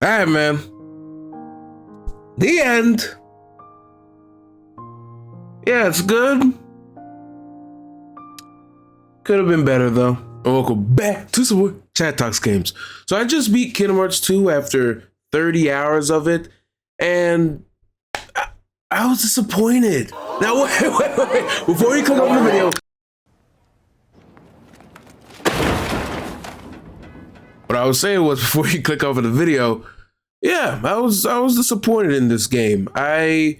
All right, man. The end. Yeah, it's good. Could have been better though. And welcome back to some more Chat Talks games. So I just beat Kingdom Hearts 2 after 30 hours of it, and I was disappointed. Now wait. Before you click on the video, what I was saying was, before you click over the video, yeah, I was disappointed in this game. I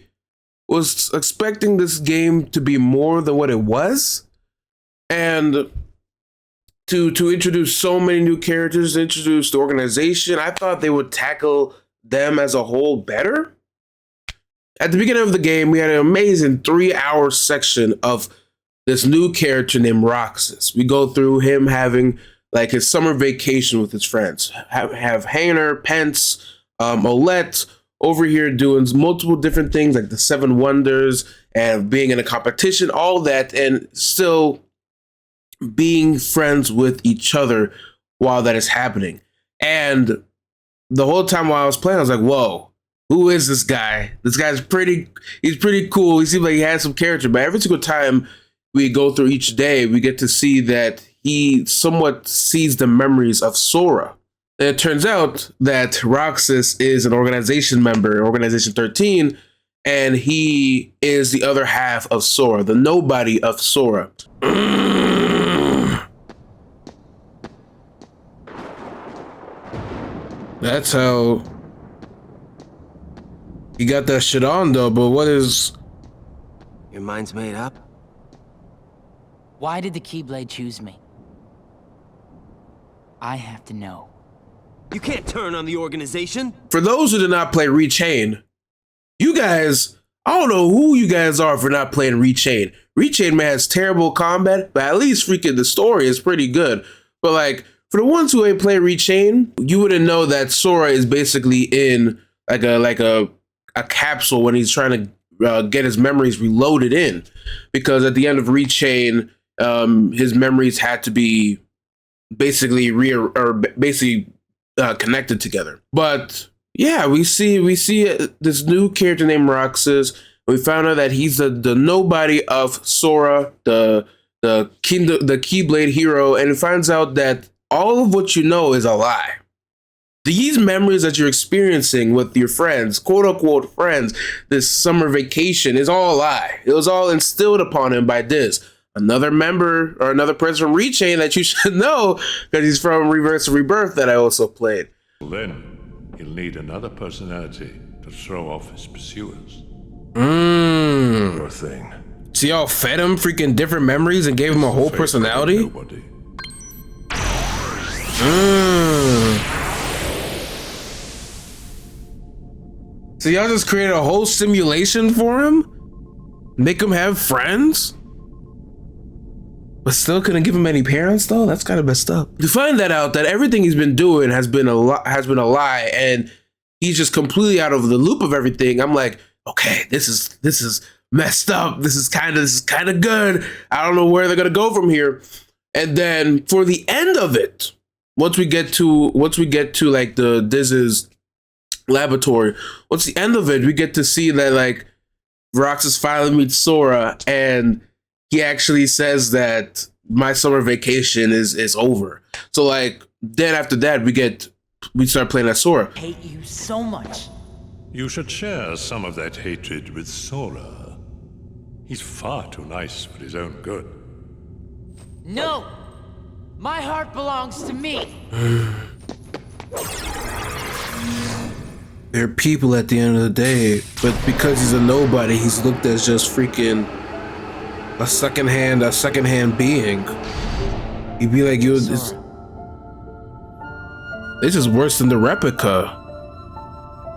was expecting this game to be more than what it was, and to introduce so many new characters, introduce the organization. I thought they would tackle them as a whole better. At the beginning of the game, we had an amazing 3-hour section of this new character named Roxas. We go through him having like his summer vacation with his friends. Have Hayner, Pence, Olette over here doing multiple different things like the 7 Wonders and being in a competition, all that, and still being friends with each other while that is happening. And the whole time while I was playing, I was like, whoa, who is this guy? This guy's he's pretty cool. He seems like he has some character, but every single time we go through each day, we get to see that he somewhat sees the memories of Sora. And it turns out that Roxas is an organization member, Organization 13, and he is the other half of Sora, the nobody of Sora. That's how he got that shit on though, but what is... Your mind's made up? Why did the Keyblade choose me? I have to know. You can't turn on the organization. For those who did not play Rechain, you guys, I don't know who you guys are for not playing Rechain. Rechain, man, has terrible combat, but at least freaking the story is pretty good. But like, for the ones who ain't played Rechain, you wouldn't know that Sora is basically in like a capsule when he's trying to get his memories reloaded in, because at the end of Rechain, his memories had to be basically connected together. But yeah, we see this new character named Roxas. We found out that he's the nobody of Sora, the Keyblade hero, and it finds out that all of what you know is a lie. These memories that you're experiencing with your friends, quote unquote friends, this summer vacation, is all a lie. It was all instilled upon him by another member or another person from Rechain that you should know, because he's from Reverse Rebirth that I also played. Then he'll need another personality to throw off his pursuers. Poor thing. So y'all fed him freaking different memories and gave him a whole personality? Nobody. So y'all just created a whole simulation for him? Make him have friends? But still couldn't give him any parents though? That's kind of messed up. To find that out, that everything he's been doing has been a lie, and he's just completely out of the loop of everything. I'm like, okay, this is messed up. This is kind of good. I don't know where they're gonna go from here. And then for the end of it, once we get to like the Diz's laboratory, once the end of it, we get to see that like Roxas finally meets Sora, and he actually says that my summer vacation is over. So like then after that we start playing as Sora. I hate you so much. You should share some of that hatred with Sora. He's far too nice for his own good. No! My heart belongs to me! They're people at the end of the day, but because he's a nobody, he's looked as just freaking a secondhand being. You'd be like, this is worse than the replica.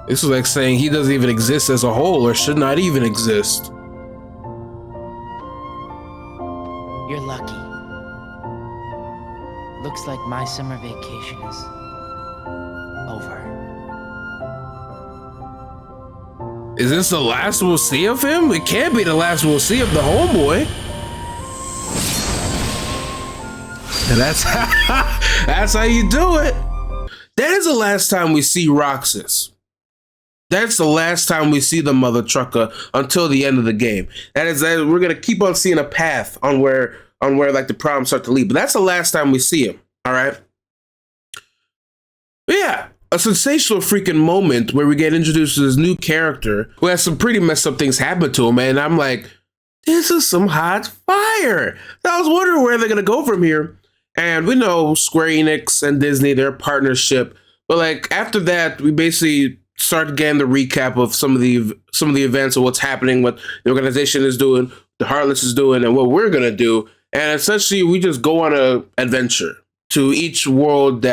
This is like saying he doesn't even exist as a whole, or should not even exist. You're lucky. Looks like my summer vacation is over. Is this the last we'll see of him? It can't be the last we'll see of the homeboy. And that's how you do it. That is the last time we see Roxas. That's the last time we see the mother trucker until the end of the game. We're gonna keep on seeing a path on where like the problems start to lead. But that's the last time we see him. All right. But yeah, a sensational freaking moment where we get introduced to this new character who has some pretty messed up things happen to him, and I'm like, this is some hot fire. I was wondering where they're gonna go from here. And we know Square Enix and Disney, their partnership. But like after that, we basically start getting the recap of some of the events of what's happening, what the organization is doing, the Heartless is doing, and what we're gonna do. And essentially, we just go on an adventure to each world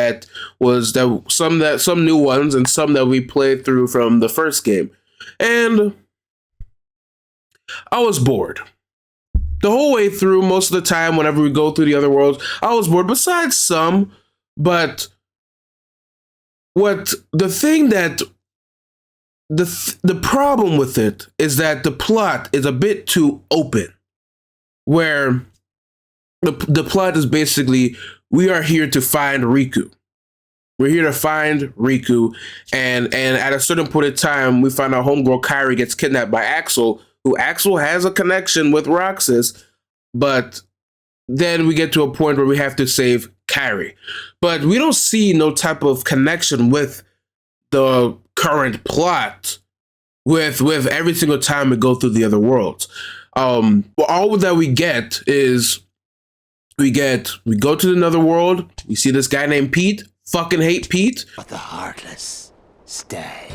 some new ones and some that we played through from the first game. And I was bored. The whole way through, most of the time, whenever we go through the other worlds, I was bored, besides some. But the problem with it is that the plot is a bit too open, where the plot is basically, we are here to find Riku. We're here to find Riku, and at a certain point in time, we find out homegirl Kairi gets kidnapped by Axel, who Axel has a connection with Roxas, but then we get to a point where we have to save Kairi. But we don't see no type of connection with the current plot with every single time we go through the other worlds. All that we get is we go to another world, we see this guy named Pete, fucking hate Pete. But the Heartless stay.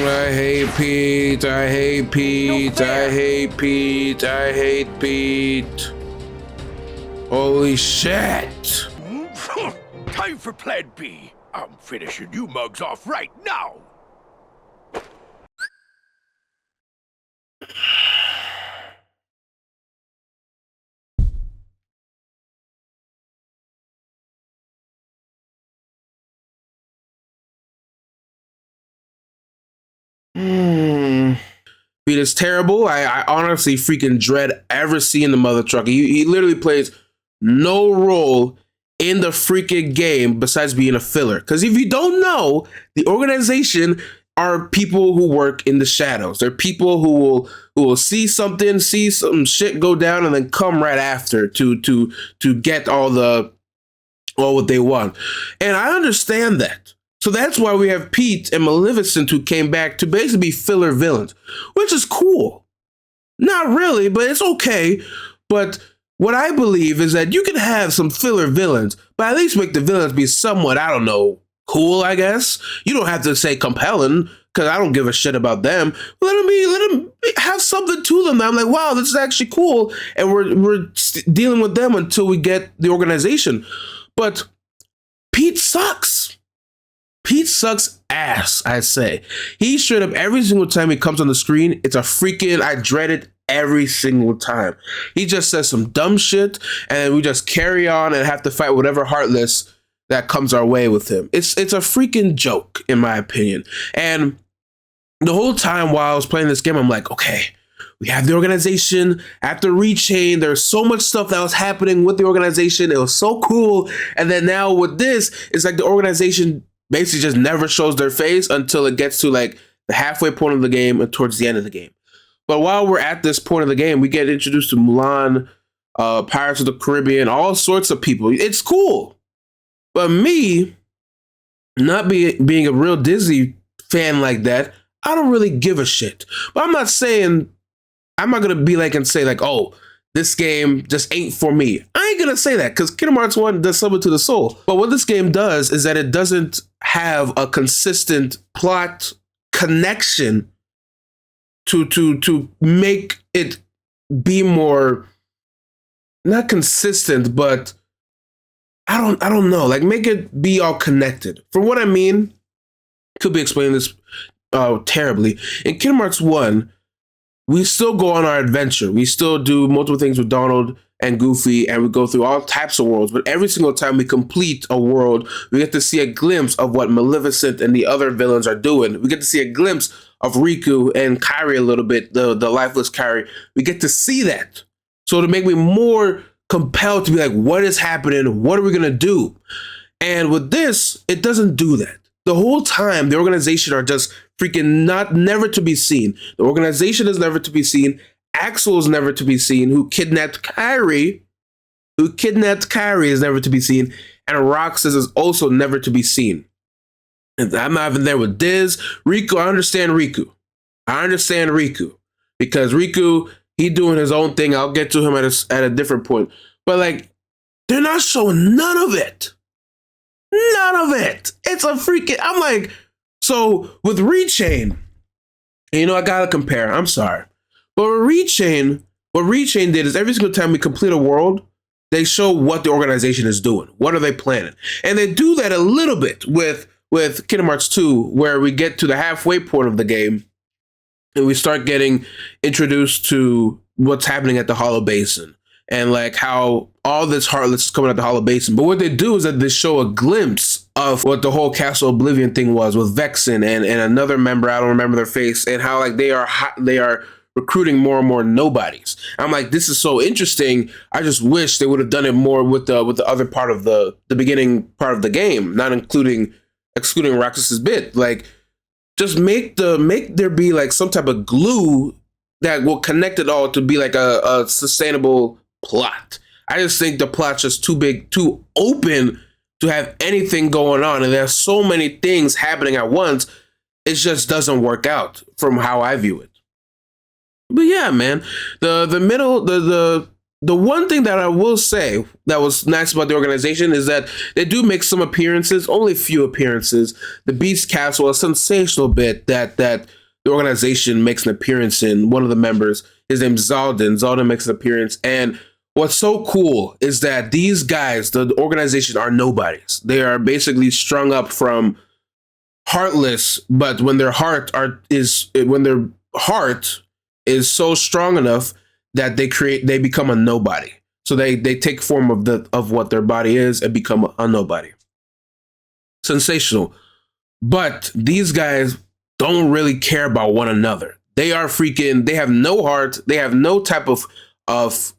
I hate Pete, I hate Pete, I hate Pete, I hate Pete. Holy shit. Time for plan B. I'm finishing you mugs off right now. Pete is terrible. I honestly freaking dread ever seeing the mother trucker. He literally plays no role in the freaking game besides being a filler. Because if you don't know, the organization are people who work in the shadows. They're people who will see some shit go down and then come right after to get all what they want. And I understand that. So that's why we have Pete and Maleficent who came back to basically be filler villains, which is cool. Not really, but it's okay. But what I believe is that you can have some filler villains, but at least make the villains be somewhat, I don't know, cool, I guess. You don't have to say compelling, because I don't give a shit about them. Let them have something to them that I'm like, wow, this is actually cool. And we're dealing with them until we get the organization. But Pete sucks. Pete sucks ass, I say. He straight up, every single time he comes on the screen, it's a freaking, I dread it every single time. He just says some dumb shit, and we just carry on and have to fight whatever Heartless that comes our way with him. It's a freaking joke, in my opinion. And the whole time while I was playing this game, I'm like, okay, we have the organization after Rechain. There's so much stuff that was happening with the organization. It was so cool. And then now with this, it's like the organization basically just never shows their face until it gets to like the halfway point of the game and towards the end of the game. But while we're at this point of the game, we get introduced to Mulan, Pirates of the Caribbean, all sorts of people. It's cool. But me, not being a real Disney fan like that, I don't really give a shit. But I'm not going to be like and say like, oh, this game just ain't for me. I ain't going to say that because Kingdom Hearts 1 does something to the soul. But what this game does is that it doesn't have a consistent plot connection to make it be more, not consistent, but I don't know, like make it be all connected. For what I mean, could be explaining this terribly. In Kingdom Hearts 1, we still go on our adventure. We still do multiple things with Donald and Goofy, and we go through all types of worlds. But every single time we complete a world, we get to see a glimpse of what Maleficent and the other villains are doing. We get to see a glimpse Riku and Kairi a little bit, the lifeless Kairi. We get to see that. So to make me more compelled to be like, what is happening? What are we going to do? And with this, it doesn't do that. The whole time, the organization are just freaking never to be seen. The organization is never to be seen. Axel is never to be seen, who kidnapped Kairi is never to be seen. And Roxas is also never to be seen. And I'm not even there with Diz. Riku, I understand Riku. Because Riku, he doing his own thing. I'll get to him at a different point. But like, they're not showing none of it. It's a freaking, I'm like, so with Rechain, I gotta compare. I'm sorry. But with Rechain, what Rechain did is every single time we complete a world, they show what the organization is doing. What are they planning? And they do that a little bit with Kingdom Hearts 2, where we get to the halfway point of the game and we start getting introduced to what's happening at the Hollow Basin and like how all this Heartless is coming at the Hollow Basin. But what they do is that they show a glimpse of what the whole Castle Oblivion thing was with Vexen and another member, I don't remember their face, and how like they are recruiting more and more nobodies. I'm like, this is so interesting. I just wish they would have done it more with the other part of the beginning part of the game, not excluding Roxas's bit. Like, just make there be like some type of glue that will connect it all to be like a sustainable plot. I just think the plot's just too big, too open to have anything going on, and there's so many things happening at once. It just doesn't work out from how I view it. But yeah, man, the one thing that I will say that was nice about the organization is that they do make some appearances, only a few appearances. The Beast Castle, a sensational bit that the organization makes an appearance in. One of the members, his name's Zaldin. Zaldin makes an appearance. And what's so cool is that these guys, the organization, are nobodies. They are basically strung up from Heartless, but when their heart is so strong enough that they become a nobody. So they take form of what their body is and become a nobody. Sensational. But these guys don't really care about one another. They have no heart. They have no type of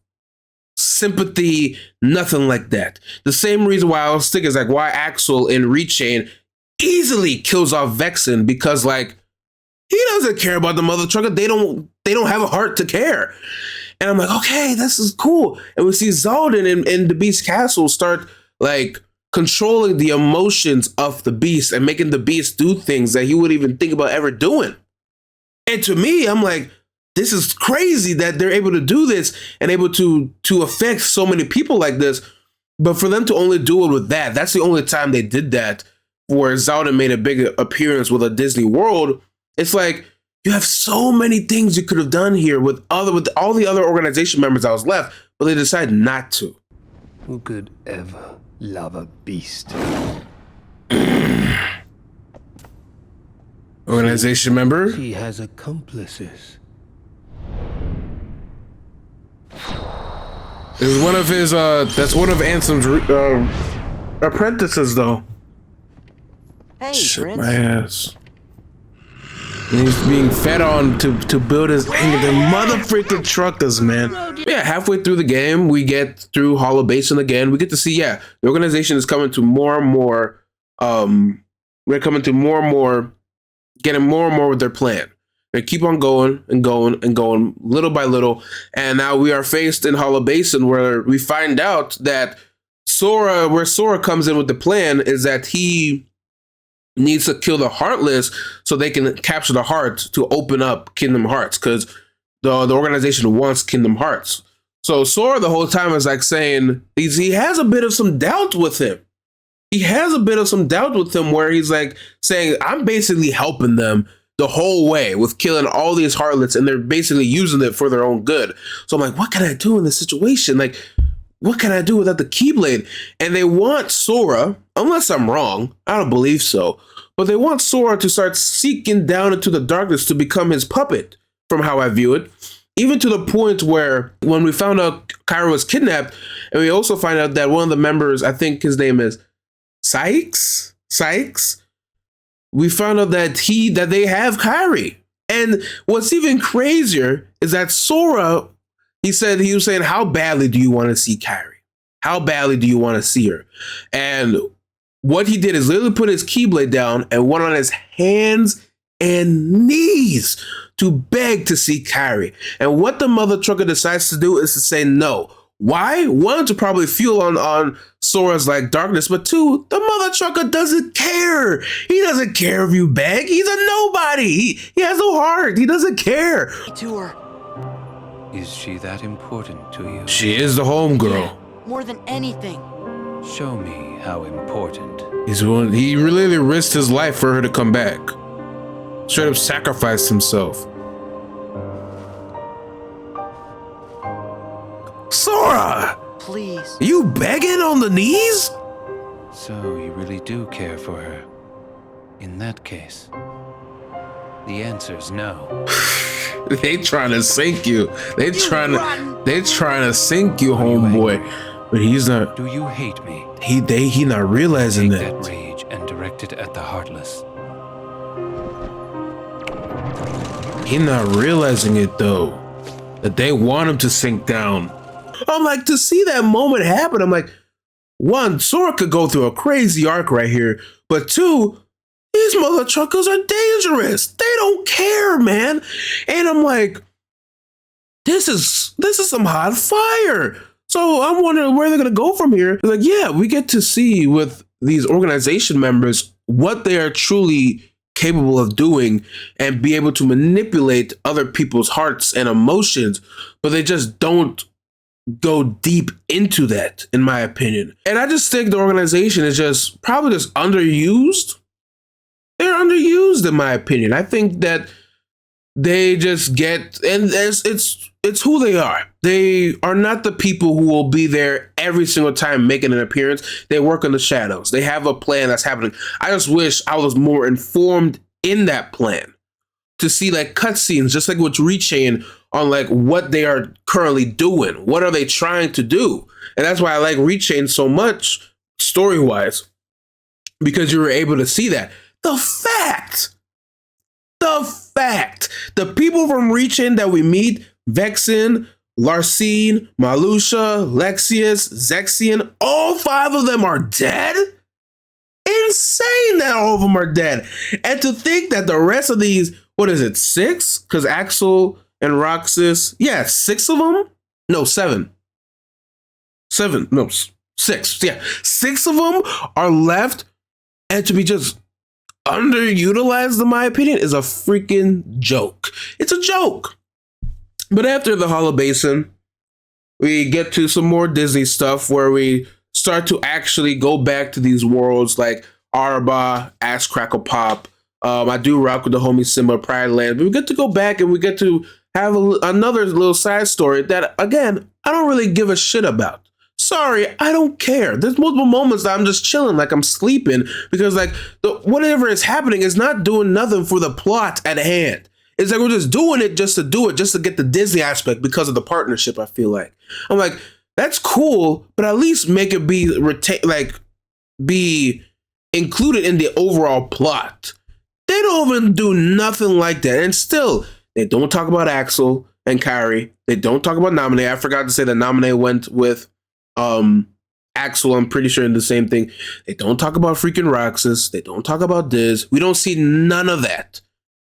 sympathy, nothing like that. The same reason why I was thinking is like why Axel in Rechain easily kills off Vexen, because like he doesn't care about the mother trucker. They don't have a heart to care. And I'm like, okay, this is cool. And we see Zaldin in the Beast Castle start like controlling the emotions of the Beast and making the Beast do things that he wouldn't even think about ever doing. And to me, I'm like, this is crazy that they're able to do this and able to affect so many people like this. But for them to only do it with that's the only time they did that, where Zaldin made a big appearance with a Disney World. It's like, you have so many things you could have done here with all the other organization members that was left, but they decided not to. Who could ever love a beast? Organization member? He has accomplices. Is one of his that's one of Ansem's apprentices though. Hey, Shit, Prince. my ass. And he's being fed on to build his anger. The mother freaking truckers, man. Yeah, halfway through the game, we get through Hollow Basin again. We get to see, the organization is coming to more and more. We're coming to more and more, getting more and more with their plan. They keep on going and going and going, little by little. And now we are faced in Hollow Basin, where we find out that where Sora comes in with the plan is that he needs to kill the Heartless so they can capture the heart to open up Kingdom Hearts, because the organization wants Kingdom Hearts. So Sora the whole time is like saying he has a bit of some doubt with him. Where he's like saying, I'm basically helping them the whole way with killing all these Heartless, and they're basically using it for their own good. So I'm like, what can I do in this situation? Like, what can I do without the Keyblade? And they want Sora, unless I'm wrong, I don't believe so, but they want Sora to start seeking down into the darkness to become his puppet, from how I view it. Even to the point where when we found out Kairi was kidnapped, and we also find out that one of the members, I think his name is Sykes, we found out that they have Kairi. And what's even crazier is that Sora, he was saying, how badly do you want to see Kairi? How badly do you want to see her? And what he did is literally put his Keyblade down and went on his hands and knees to beg to see Kairi. And what the mother trucker decides to do is to say no. Why? One, to probably fuel on Sora's like darkness, but two, the mother trucker doesn't care. He doesn't care if you beg. He's a nobody. He has no heart. He doesn't care. To her. Is she that important to you? She is the homegirl. More than anything. Show me how important. He really risked his life for her to come back. Straight up sacrificed himself. Sora! Please. You begging on the knees? So you really do care for her. In that case, the answer's no. They trying to sink you. They trying to sink you, homeboy. But he's not. Do you hate me? He not realizing Take that. that rage and direct it at the heartless. He not realizing it though. That they want him to sink down. I'm like, to see that moment happen, I'm like, one, Sora could go through a crazy arc right here, but two, these mother truckers are dangerous. They don't care, man. And I'm like, this is some hot fire. So I'm wondering where they're gonna go from here. Like, yeah, we get to see with these organization members what they are truly capable of doing and be able to manipulate other people's hearts and emotions, but they just don't go deep into that, in my opinion. And I just think the organization is just probably just underused. They're underused, in my opinion. I think that they just get, and it's who they are. They are not the people who will be there every single time making an appearance. They work in the shadows. They have a plan that's happening. I just wish I was more informed in that plan to see like cutscenes, just like with Rechain, on like what they are currently doing. What are they trying to do? And that's why I like Rechain so much story-wise, because you were able to see that. The fact, the people from Rechain that we meet, Vexen, Larcene, Malusha, Lexius, Zexion, all 5 of them are dead? Insane that all of them are dead. And to think that the rest of these, what is it, 6? Because Axel and Roxas, yeah, 6 of them? No, 7. 7, no, 6. Yeah, 6 of them are left, and to be just underutilized, in my opinion, is a freaking joke. It's a joke. But after the Hollow Basin, we get to some more Disney stuff where we start to actually go back to these worlds like Arba, Ass Crackle Pop. I do rock with the homie Simba, Pride Land. But we get to go back and we get to have another little side story that, again, I don't really give a shit about. Sorry, I don't care. There's multiple moments that I'm just chilling, like I'm sleeping, because like whatever is happening is not doing nothing for the plot at hand. It's like we're just doing it just to do it, just to get the Disney aspect because of the partnership, I feel like. I'm like, that's cool, but at least make it be included in the overall plot. They don't even do nothing like that. And still, they don't talk about Axel and Kairi. They don't talk about Naminé. I forgot to say that Naminé went with Axel, I'm pretty sure, in the same thing. They don't talk about freaking Roxas. They don't talk about Diz. We don't see none of that.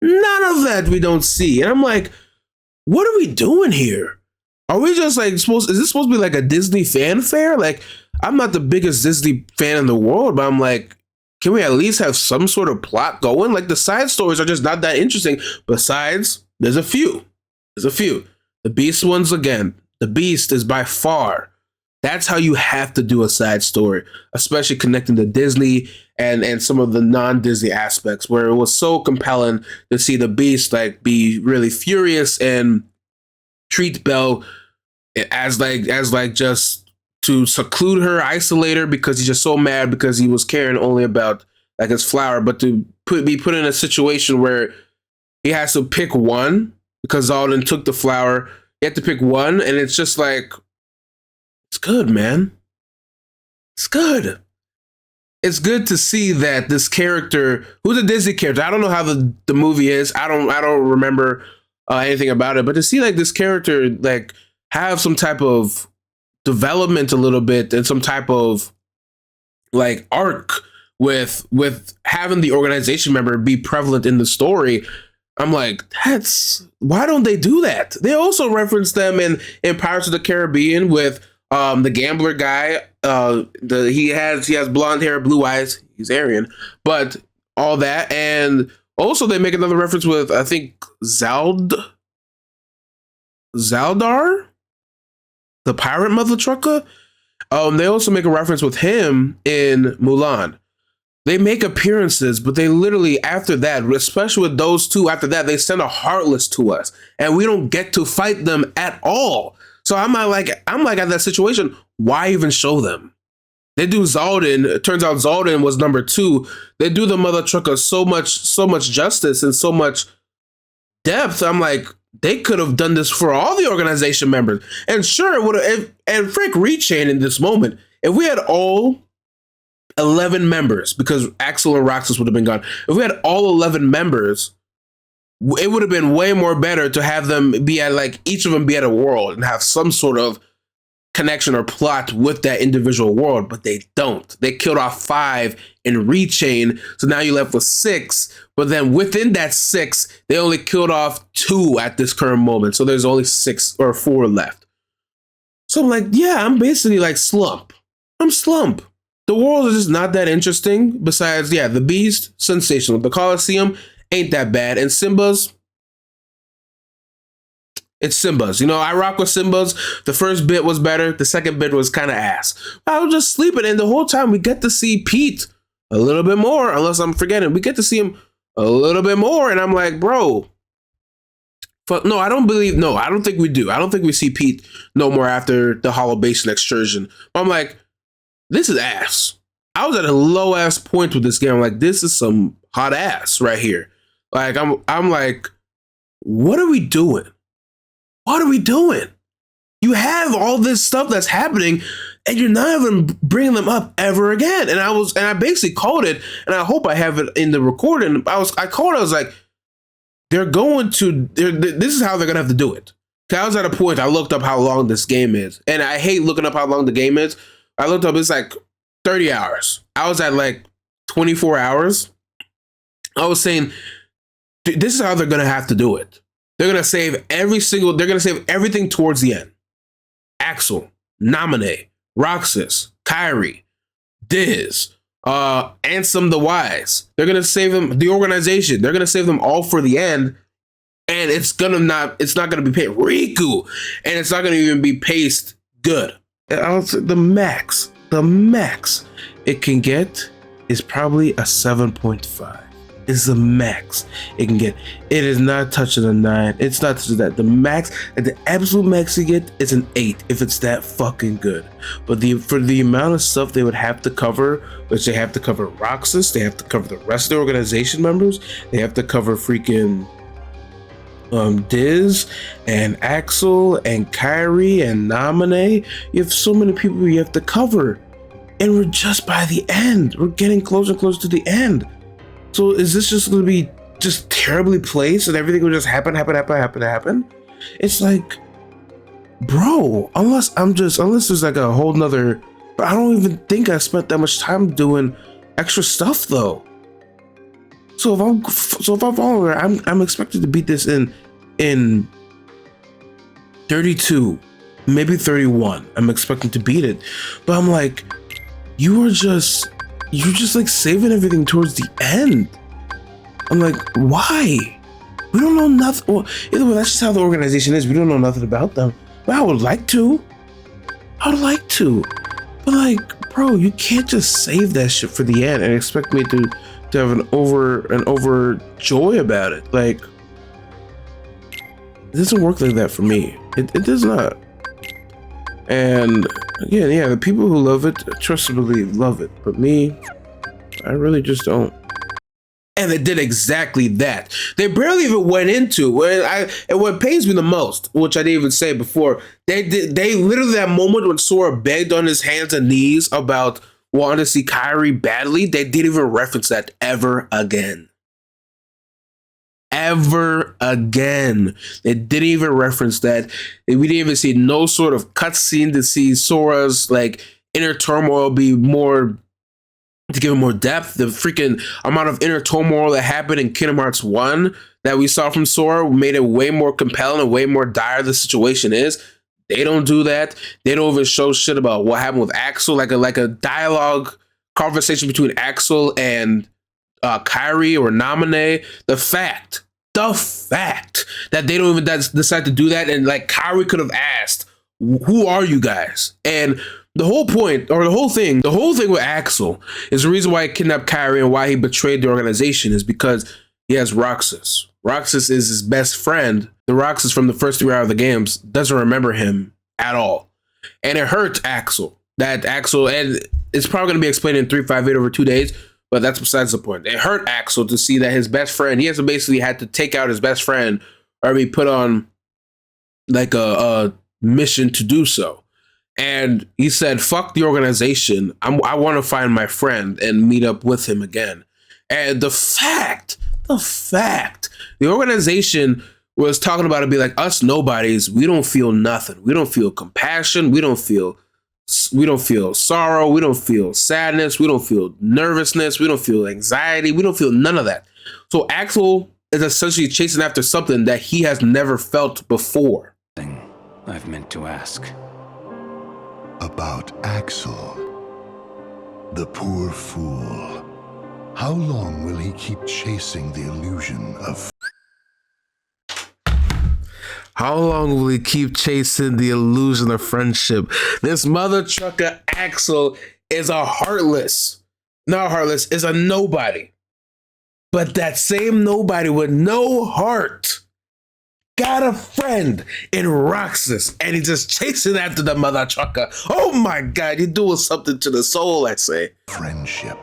None of that we don't see. And I'm like, what are we doing here? Are we just like is this supposed to be like a Disney fanfare? Like, I'm not the biggest Disney fan in the world, but I'm like, can we at least have some sort of plot going? Like, the side stories are just not that interesting. Besides, there's a few. The Beast ones, again, the Beast is by far. That's how you have to do a side story, especially connecting to Disney and some of the non-Disney aspects, where it was so compelling to see the Beast like be really furious and treat Belle as just to seclude her, isolate her, because he's just so mad because he was caring only about like his flower, but to be put in a situation where he has to pick one because Alden took the flower. You have to pick one, and it's just like, it's good, man. It's good. it's good to see that this character, who's a Disney character, I don't know how the movie is. I don't remember anything about it, but to see like this character like have some type of development a little bit and some type of like arc with having the organization member be prevalent in the story. I'm like, that's why don't they do that? They also reference them in Pirates of the Caribbean with the gambler guy. He has blonde hair, blue eyes. He's Aryan, but all that, and also they make another reference with I think Zaldar, the pirate mother trucker. They also make a reference with him in Mulan. They make appearances, but they literally, after that, especially with those two, after that, they send a Heartless to us, and we don't get to fight them at all. So I'm like at that situation, why even show them? They do Zaldin. It turns out Zaldin was number 2. They do the mother trucker so much justice and so much depth. I'm like, they could have done this for all the organization members. And sure, it would have, and Frank Rechain in this moment, if we had all 11 members, because Axel and Roxas would have been gone. If we had all 11 members, it would have been way more better to have them be at like each of them be at a world and have some sort of connection or plot with that individual world, but they don't. They killed off 5 in Rechain, so now you're left with 6. But then within that 6, they only killed off 2 at this current moment, so there's only 6 or 4 left. So I'm like, yeah, I'm basically like slump. I'm slump. The world is just not that interesting. Besides, yeah, the Beast, sensational. The Colosseum ain't that bad. And Simba's, it's Simba's. You know, I rock with Simba's. The first bit was better. The second bit was kind of ass. I was just sleeping. And the whole time we get to see Pete a little bit more, unless I'm forgetting. We get to see him a little bit more. And I'm like, bro, no, I don't think we do. I don't think we see Pete no more after the Hollow Basin excursion. I'm like, this is ass. I was at a low ass point with this game. I'm like, this is some hot ass right here. Like, I'm like, what are we doing? What are we doing? You have all this stuff that's happening, and you're not even bringing them up ever again. And I basically called it, and I hope I have it in the recording. I was like, this is how they're gonna have to do it. I was at a point, I looked up how long this game is, and I hate looking up how long the game is. I looked up, it's like 30 hours. I was at like 24 hours. I was saying, this is how they're going to have to do it. They're going to save everything towards the end. Axel, Naminé, Roxas, Kairi, Diz, Ansem the Wise. They're going to save them, the organization. They're going to save them all for the end. And it's not going to be paid. Riku. And it's not going to even be paced good. The max it can get is probably a 7.5. Is the max it can get. It is not touching a 9. It's not touching that. The max, and the absolute max you get is an 8 if it's that fucking good. But for the amount of stuff they would have to cover, which they have to cover Roxas, they have to cover the rest of the organization members, they have to cover freaking Diz and Axel and Kairi and Naminé. You have so many people you have to cover, and we're just by the end. We're getting closer and closer to the end. So is this just going to be just terribly placed and everything will just happen? It's like, bro, unless there's like a whole nother, but I don't even think I spent that much time doing extra stuff though. So if I'm following, I'm expected to beat this in 32, maybe 31. I'm expecting to beat it, but I'm like, you're just like saving everything towards the end. I'm like, why? We don't know nothing. Well, either way, that's just how the organization is. We don't know nothing about them. But I would like to. But like, bro, you can't just save that shit for the end and expect me to have an overjoy about it. Like, it doesn't work like that for me. It does not. And again, yeah, the people who love it, trust and believe, love it. But me, I really just don't. And they did exactly that. They barely even went into and what pains me the most, which I didn't even say before. They literally, that moment when Sora begged on his hands and knees about wanted to see Kyrie badly, they didn't even reference that ever again. Ever again. They didn't even reference that. We didn't even see no sort of cutscene to see Sora's like inner turmoil be more, to give it more depth. The freaking amount of inner turmoil that happened in Kingdom Hearts 1 that we saw from Sora made it way more compelling and way more dire the situation is. They don't do that. They don't even show shit about what happened with Axel, like a dialogue conversation between Axel and Kyrie or Naminé. The fact that they don't even decide to do that, and like Kyrie could have asked, "Who are you guys?" And the whole point, or the whole thing with Axel is the reason why he kidnapped Kyrie and why he betrayed the organization is because he has Roxas. Roxas is his best friend. The Roxas from the first 3 hours of the games doesn't remember him at all. And it hurts Axel. That Axel, and it's probably going to be explained in 358 over 2 days, but that's besides the point. It hurt Axel to see that his best friend, he has to basically had to take out his best friend or be put on like a mission to do so. And he said, fuck the organization. I want to find my friend and meet up with him again. And the fact, the organization was talking about it, be like, us nobodies, we don't feel nothing. We don't feel compassion. We don't feel sorrow. We don't feel sadness. We don't feel nervousness. We don't feel anxiety. We don't feel none of that. So Axel is essentially chasing after something that he has never felt before. I've meant to ask. About Axel, the poor fool. How long will he keep chasing the illusion of... How long will he keep chasing the illusion of friendship? This mother trucker Axel is a heartless. Not heartless, is a nobody. But that same nobody with no heart got a friend in Roxas, and he's just chasing after the mother trucker. Oh my God, you're doing something to the soul, I say. Friendship,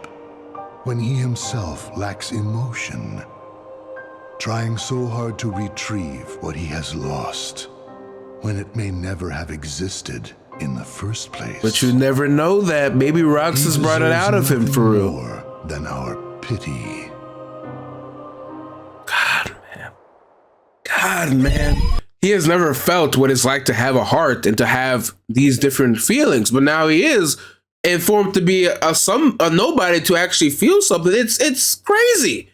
when he himself lacks emotion, trying so hard to retrieve what he has lost, when it may never have existed in the first place. But you never know that. Maybe Roxas brought it out of him for real. More than our pity. God, man. He has never felt what it's like to have a heart and to have these different feelings, but now he is informed to be a nobody to actually feel something. It's crazy.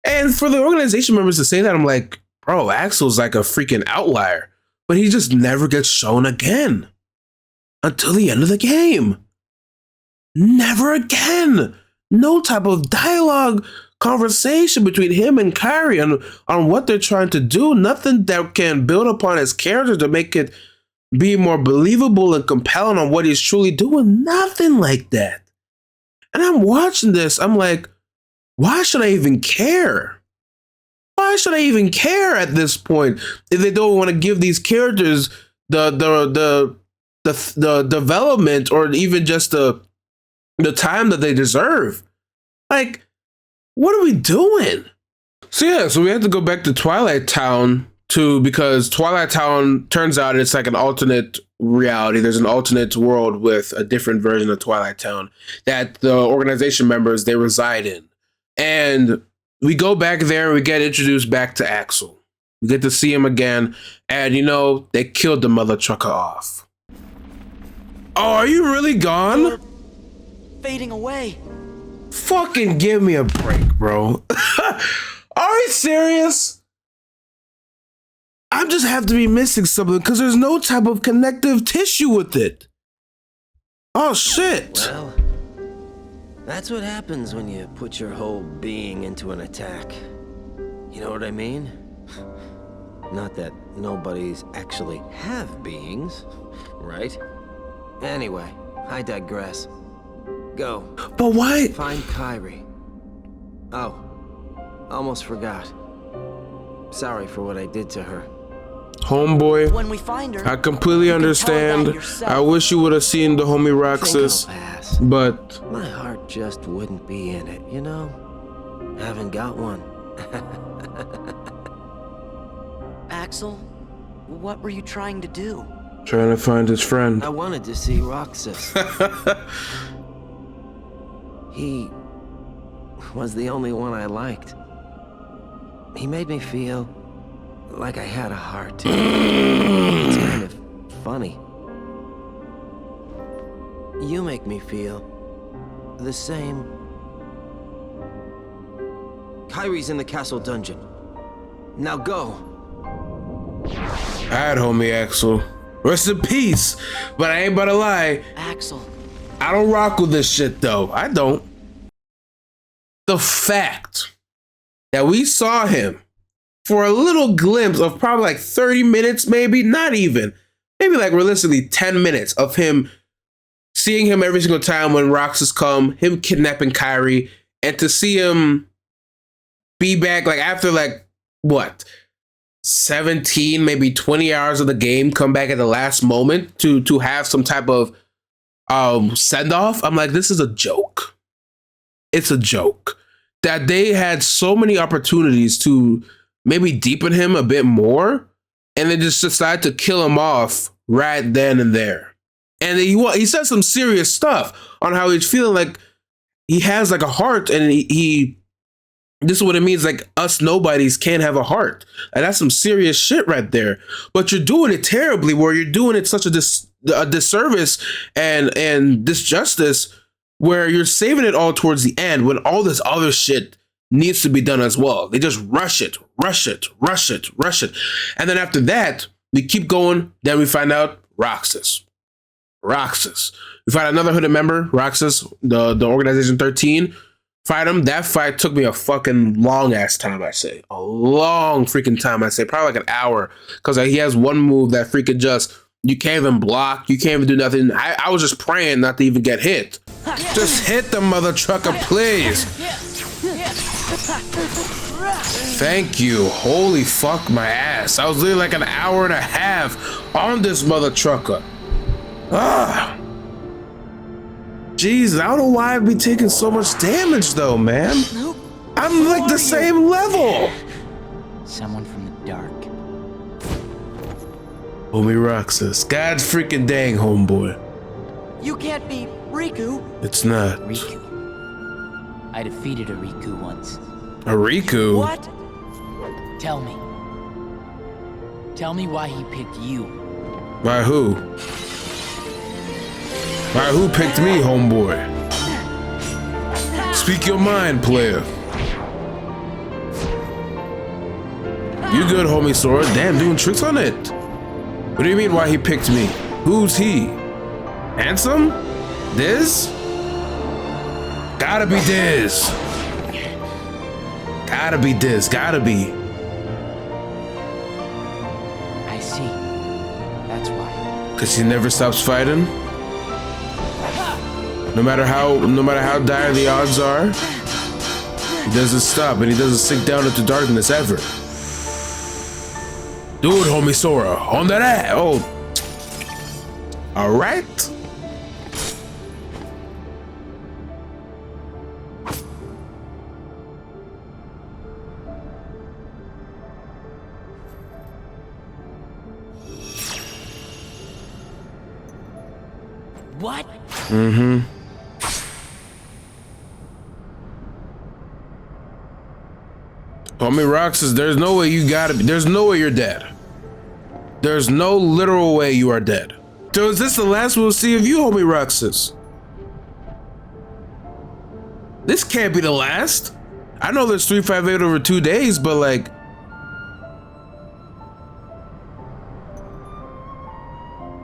And for the organization members to say that, I'm like, bro, Axel's like a freaking outlier, but he just never gets shown again until the end of the game. Never again. No type of dialogue, conversation between him and Kyrie on what they're trying to do. Nothing that can build upon his character to make it be more believable and compelling on what he's truly doing. Nothing like that. And I'm watching this. I'm like, why should I even care? Why should I even care at this point if they don't want to give these characters the development or even just the time that they deserve? Like, what are we doing? So we have to go back to Twilight Town because Twilight Town turns out it's like an alternate reality. There's an alternate world with a different version of Twilight Town that the organization members, they reside in. And we go back there and we get introduced back to Axel. We get to see him again. And they killed the mother trucker off. Oh, are you really gone? You're fading away. Fucking give me a break, bro. Are you serious? I just have to be missing something because there's no type of connective tissue with it. Oh, shit. Well, that's what happens when you put your whole being into an attack. You know what I mean? Not that nobodies actually have beings, right? Anyway, I digress. Go. But why? Find Kyrie. Oh, almost forgot. Sorry for what I did to her. Homeboy, When we find her, I completely you can tell her that understand. yourself. I wish you would have seen the homie Roxas, Think I'll pass. but My heart just wouldn't be in it, you know? Haven't got one. Axel, what were you trying to do? trying to find his friend. I wanted to see Roxas. He was the only one I liked. He made me feel like I had a heart. It's kind of funny. You make me feel the same. Kyrie's in the castle dungeon. Now go. Alright, homie Axel. Rest in peace. But I ain't about to lie. Axel. I don't rock with this shit though. I don't. The fact that we saw him for a little glimpse of probably like 30 minutes, maybe, not even. Maybe like realistically 10 minutes of him seeing him every single time when Roxas come, him kidnapping Kyrie, and to see him be back like after like what? 17, maybe 20 hours of the game, come back at the last moment to have some type of send off. I'm like, this is a joke. It's a joke that they had so many opportunities to maybe deepen him a bit more, and they just decided to kill him off right then and there. And he said some serious stuff on how he's feeling like he has like a heart, and he this is what it means, like us nobodies can't have a heart. And that's some serious shit right there. But you're doing it terribly, where you're doing it such a disservice and disjustice, where you're saving it all towards the end when all this other shit needs to be done as well. They just rush it. And then after that, we keep going. Then we find out Roxas. We find another hooded member, Roxas, the Organization 13. Fight him. That fight took me a fucking long ass time, I say. A long freaking time, I say. Probably like an hour. Because he has one move that freaking just, you can't even block. You can't even do nothing. I was just praying not to even get hit. Just hit the mother trucker, please. Thank you. Holy fuck my ass. I was literally like an hour and a half on this mother trucker. Ah. Jesus, I don't know why I'd be taking so much damage though, man. I'm like the same level. Someone from the dark. Homie Roxas. God freaking dang, homeboy. You can't be Riku. It's not. Riku. I defeated a Riku once. A Riku? What? Tell me. Tell me why he picked you. By who? By who picked me, homeboy? Speak your mind, player. You good, homie Sora. Damn, doing tricks on it. What do you mean why he picked me? Who's he? Handsome? Diz? Gotta be Diz. Gotta be Diz. Gotta be. I see. That's why. Cause he never stops fighting? No matter how dire the odds are, he doesn't stop and he doesn't sink down into darkness ever. Do it, homie Sora. On that ass. Oh. Alright. What? Mm-hmm. Homie Roxas, there's no way there's no way you're dead. There's no literal way you are dead. So is this the last we'll see of you, homie Roxas? This can't be the last. I know there's 358 over 2 days, but like,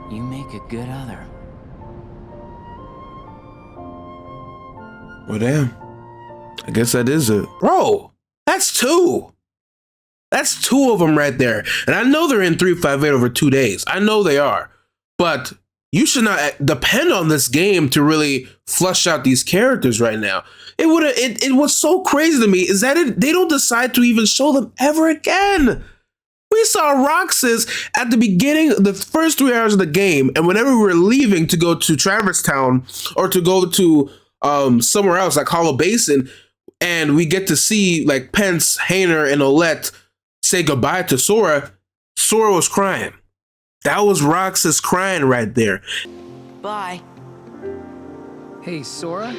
You make a good other. well, damn. I guess that is it. Bro, that's 2. That's 2 of them right there. And I know they're in 358 over 2 days. I know they are. But you should not depend on this game to really flush out these characters right now. It was so crazy to me is that they don't decide to even show them ever again. We saw Roxas at the beginning, the first 3 hours of the game, and whenever we were leaving to go to Traverse Town or to go to somewhere else like Hollow Basin, and we get to see like Pence, Hayner, and Olette say goodbye to Sora. Sora was crying. That was Roxas crying right there. Bye. Hey, Sora?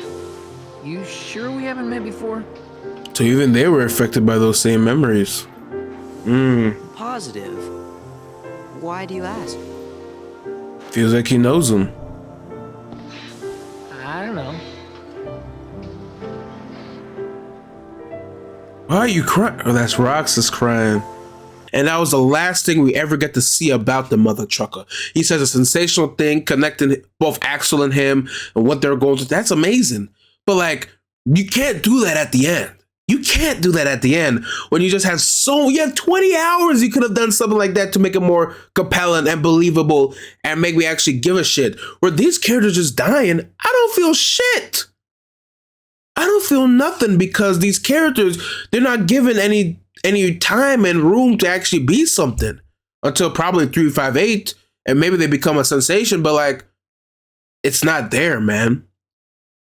You sure we haven't met before? So even they were affected by those same memories. Positive. Why do you ask? Feels like he knows him. I don't know. Why are you crying? Oh, that's Roxas crying. And that was the last thing we ever get to see about the mother trucker. He says a sensational thing connecting both Axel and him and what they're going through. That's amazing. But like, you can't do that at the end. You can't do that at the end when you just have you have 20 hours. You could have done something like that to make it more compelling and believable and make me actually give a shit. Where these characters just dying, I don't feel shit. I don't feel nothing because these characters, they're not given any time and room to actually be something until probably 358, and maybe they become a sensation, but like, it's not there, man.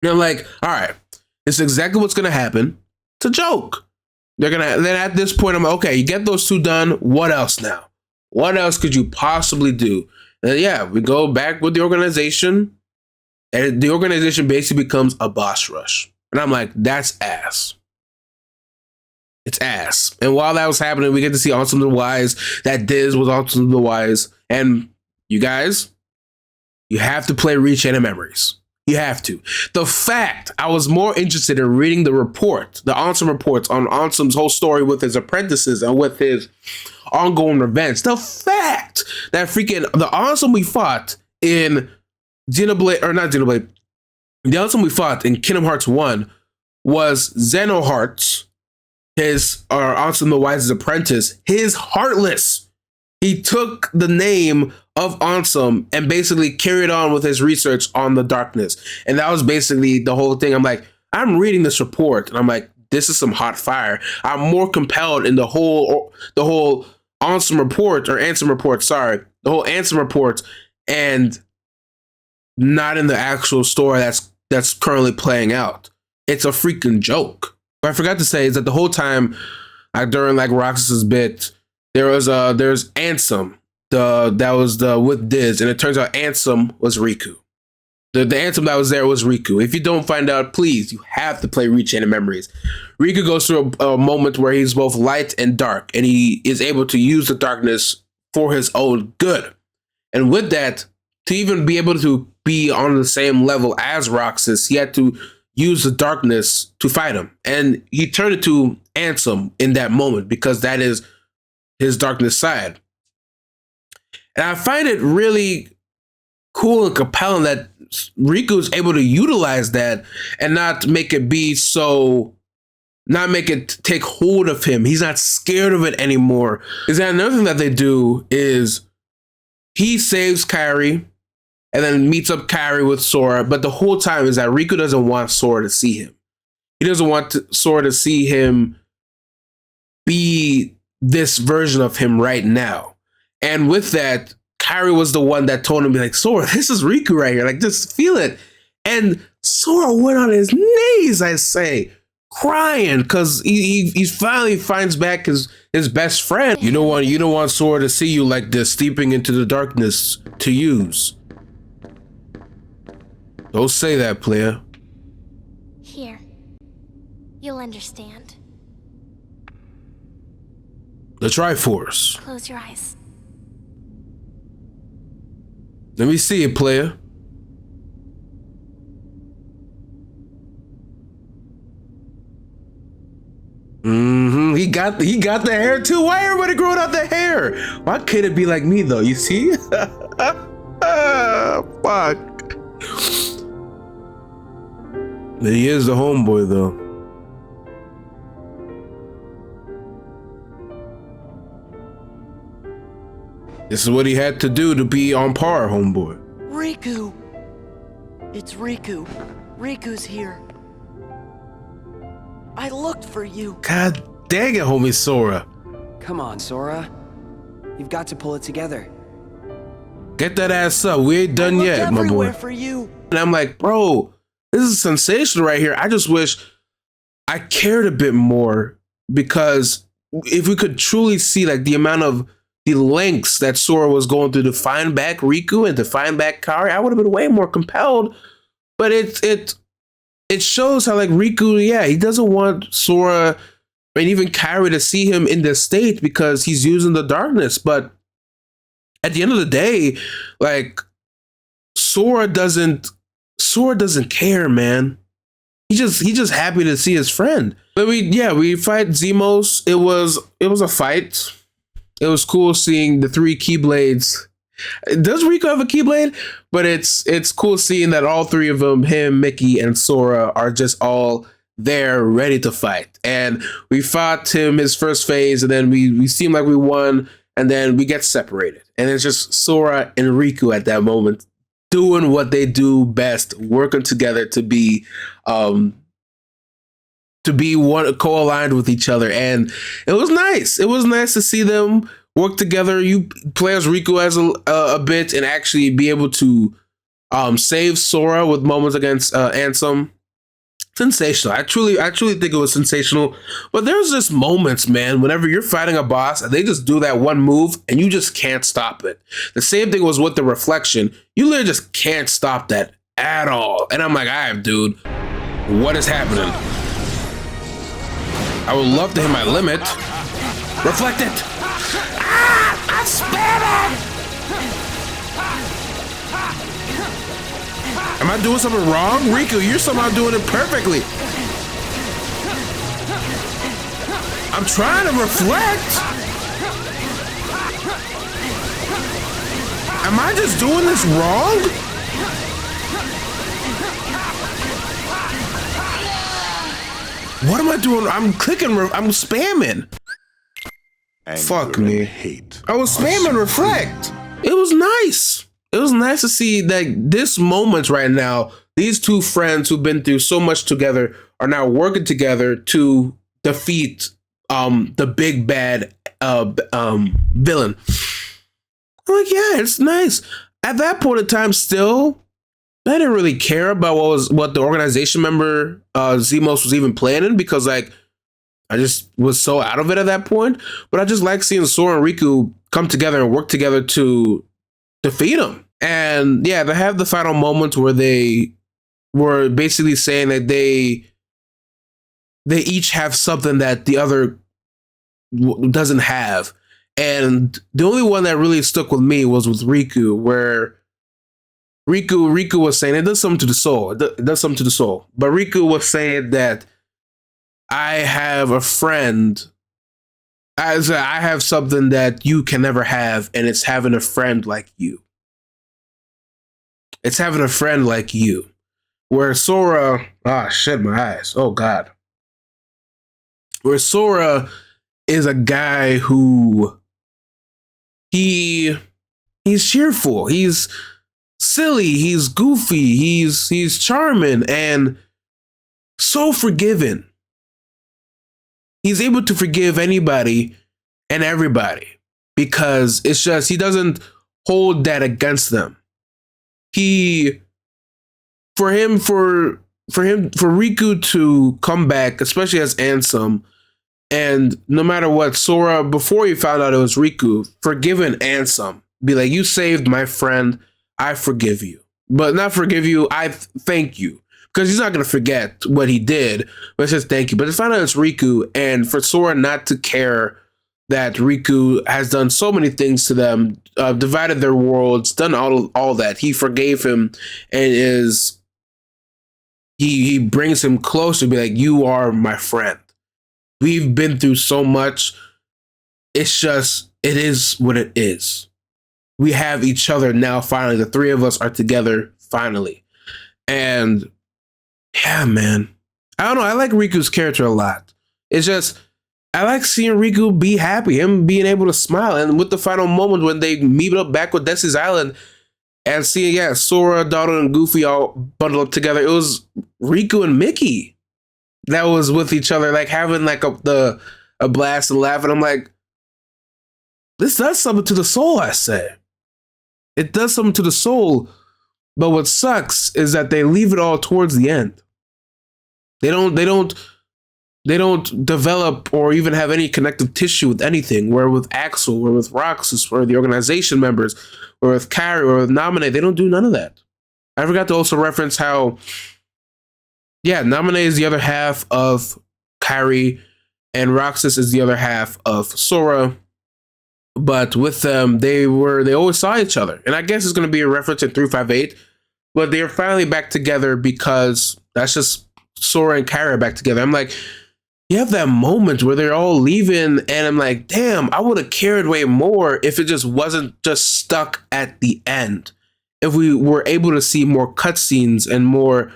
And I'm like, all right, it's exactly what's gonna happen. It's a joke. Then at this point, I'm like, okay, you get those two done. What else now? What else could you possibly do? And yeah, we go back with the organization, and the organization basically becomes a boss rush. And I'm like, that's ass. It's ass. And while that was happening, we get to see Awesome the Wise. That Diz was Awesome the Wise. And you guys, you have to play Rechain of Memories. You have to. The fact I was more interested in reading the report, the Awesome reports on Awesome's whole story with his apprentices and with his ongoing revenge. The fact that freaking the Awesome we fought in Xenoblade, or not Xenoblade, the Awesome we fought in Kingdom Hearts 1 was Xenohearts, Awesome the Wise's apprentice, his Heartless. He took the name of Awesome and basically carried on with his research on the darkness. And that was basically the whole thing. I'm like, I'm reading this report and I'm like, this is some hot fire. I'm more compelled in the whole Awesome report, or Ansem report, sorry. The whole Ansem report, and not in the actual story that's currently playing out. It's a freaking joke. What I forgot to say is that the whole time, during like Roxas's bit, there's Ansem, that was with Diz, and it turns out Ansem was Riku. The Ansem that was there was Riku. If you don't find out, please, you have to play Rechain of Memories. Riku goes through a moment where he's both light and dark, and he is able to use the darkness for his own good. And with that, to even be able to be on the same level as Roxas, he had to use the darkness to fight him. And he turned it to Ansem in that moment because that is his darkness side. And I find it really cool and compelling that Riku is able to utilize that and not make it take hold of him. He's not scared of it anymore. Is that another thing that they do is he saves Kairi and then meets up Kairi with Sora, but the whole time is that Riku doesn't want Sora to see him. He doesn't want Sora to see him be this version of him right now. And with that, Kairi was the one that told him, be like, Sora, this is Riku right here. Like, just feel it. And Sora went on his knees, I say, crying, because he finally finds back his best friend. You don't want Sora to see you like this, steeping into the darkness to use. Don't say that, player. Here. You'll understand. The Triforce. Close your eyes. Let me see it, player. He got the hair too. Why everybody growing out the hair? Why can't it be like me though? You see? Fuck. He is the homeboy though. This is what he had to do to be on par, homeboy. Riku! It's Riku. Riku's here. I looked for you. God dang it, homie Sora. Come on, Sora. You've got to pull it together. Get that ass up. We ain't done yet, my boy. For you. And I'm like, bro, this is sensational right here. I just wish I cared a bit more, because if we could truly see like the amount of the lengths that Sora was going through to find back Riku and to find back Kairi, I would have been way more compelled. But it shows how like Riku, yeah, he doesn't want Sora and even Kairi to see him in this state because he's using the darkness. But at the end of the day, like Sora doesn't care, man. He's just happy to see his friend. But we fight Zemos. It was a fight. It was cool seeing the 3 Keyblades. Does Riku have a Keyblade? But it's cool seeing that all 3 of them, him, Mickey, and Sora, are just all there ready to fight. And we fought him his first phase, and then we seem like we won, and then we get separated. And it's just Sora and Riku at that moment doing what they do best, working together to be one co-aligned with each other. And it was nice. It was nice to see them work together. You play as Riku as a bit and actually be able to save Sora with moments against Ansem. Sensational. I truly think it was sensational. But there's just moments, man, whenever you're fighting a boss and they just do that one move and you just can't stop it. The same thing was with the reflection. You literally just can't stop that at all. And I'm like, all right, dude, what is happening? I would love to hit my limit. Reflect it. Ah, I spam it. Am I doing something wrong? Riku, you're somehow doing it perfectly. I'm trying to reflect. Am I just doing this wrong? What am I doing? I'm clicking, I'm spamming. Fuck me. Hate. I was spamming reflect. It was nice. It was nice to see that this moment right now, these 2 friends who've been through so much together are now working together to defeat the big bad villain. I'm like, yeah, it's nice. At that point in time, still, I didn't really care about what the organization member Zemos was even planning because like I just was so out of it at that point. But I just like seeing Sora and Riku come together and work together to defeat him. And yeah, they have the final moments where they were basically saying that they each have something that the other doesn't have. And the only one that really stuck with me was with Riku, where Riku was saying it does something to the soul. It does something to the soul. But Riku was saying that I have a friend. I have something that you can never have, and it's having a friend like you. It's having a friend like you. Where Sora, shit, my eyes. Oh God. Where Sora is a guy who he's cheerful. He's silly. He's goofy. He's charming and so forgiving. He's able to forgive anybody and everybody because it's just he doesn't hold that against them. For Riku to come back, especially as Ansem, and no matter what, Sora, before he found out it was Riku, forgiving Ansem, be like, you saved my friend, I forgive you. But not forgive you, I thank you. Because he's not going to forget what he did, but it's just thank you. But to find out it's Riku, and for Sora not to care that Riku has done so many things to them, divided their worlds, done all that. He forgave him and he brings him closer, be like, you are my friend. We've been through so much. It's just, it is what it is. We have each other now, finally. The 3 of us are together, finally. And yeah, man. I don't know. I like Riku's character a lot. It's just, I like seeing Riku be happy, him being able to smile. And with the final moment when they meet up back with Destiny's Island and seeing, Sora, Donald, and Goofy all bundled up together, it was Riku and Mickey that was with each other, like having like a blast and laugh. And I'm like, this does something to the soul, I say. It does something to the soul. But what sucks is that they leave it all towards the end. They don't develop or even have any connective tissue with anything. Where with Axel, or with Roxas, or the organization members, or with Kairi, or with Naminé, they don't do none of that. I forgot to also reference how yeah, Naminé is the other half of Kairi, and Roxas is the other half of Sora. But with them, they always saw each other, and I guess it's going to be a reference in 358. But they're finally back together because that's just Sora and Kairi back together. I'm like, you have that moment where they're all leaving, and I'm like, damn, I would have cared way more if it just wasn't just stuck at the end. If we were able to see more cutscenes and more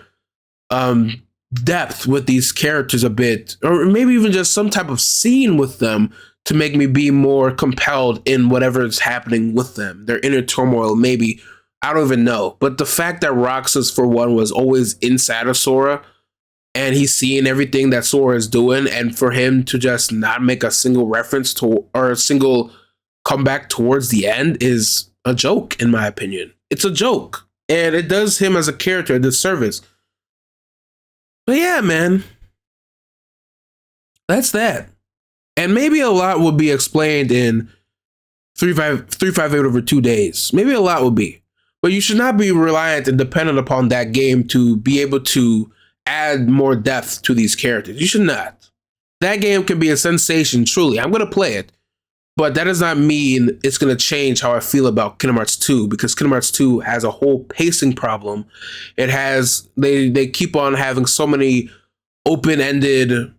depth with these characters a bit, or maybe even just some type of scene with them to make me be more compelled in whatever is happening with them, their inner turmoil, maybe. I don't even know. But the fact that Roxas, for one, was always inside of Sora, and he's seeing everything that Sora is doing, and for him to just not make a single reference to or a single comeback towards the end is a joke, in my opinion. It's a joke, and it does him as a character a disservice. But yeah, man, that's that. And maybe a lot will be explained in 358 over 2 days. Maybe a lot will be. But you should not be reliant and dependent upon that game to be able to add more depth to these characters. You should not. That game can be a sensation, truly. I'm going to play it. But that does not mean it's going to change how I feel about Kingdom Hearts 2, because Kingdom Hearts 2 has a whole pacing problem. It has, they keep on having so many open-ended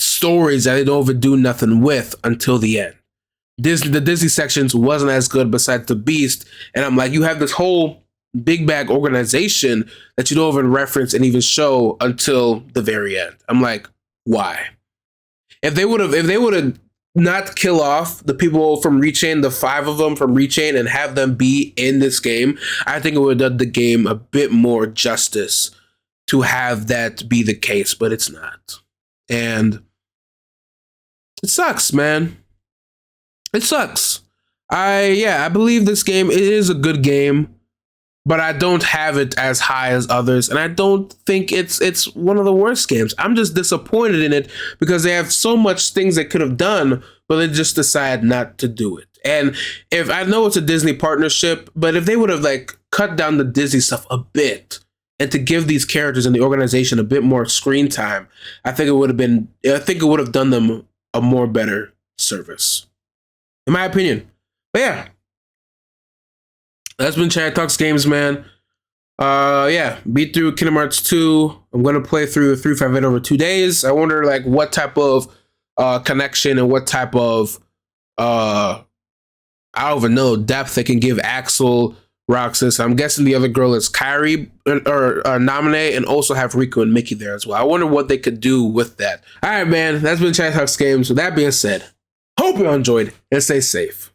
stories that they don't even do nothing with until the end. The Disney sections wasn't as good besides the Beast, and I'm like, you have this whole big bag organization that you don't even reference and even show until the very end. I'm like, why? If they would have not kill off the people from Rechain, the 5 of them from Rechain, and have them be in this game, I think it would have done the game a bit more justice to have that be the case, but it's not. And it sucks, man. It sucks. I believe this game, it is a good game, but I don't have it as high as others, and I don't think it's one of the worst games. I'm just disappointed in it because they have so much things they could have done, but they just decide not to do it. And if I know it's a Disney partnership, but if they would have like cut down the Disney stuff a bit and to give these characters and the organization a bit more screen time, I think it would have done them a more better service, in my opinion. But yeah, that's been Chad Talks Games, man. Yeah, beat through Kingdom Hearts 2. I'm gonna play through 358 over 2 days. I wonder like what type of connection and what type of I don't even know depth they can give Axel, Roxas. I'm guessing the other girl is Kairi or Naminé, and also have Riku and Mickey there as well. I wonder what they could do with that. All right, man. That's been Chad Talks Games. With that being said, hope you all enjoyed and stay safe.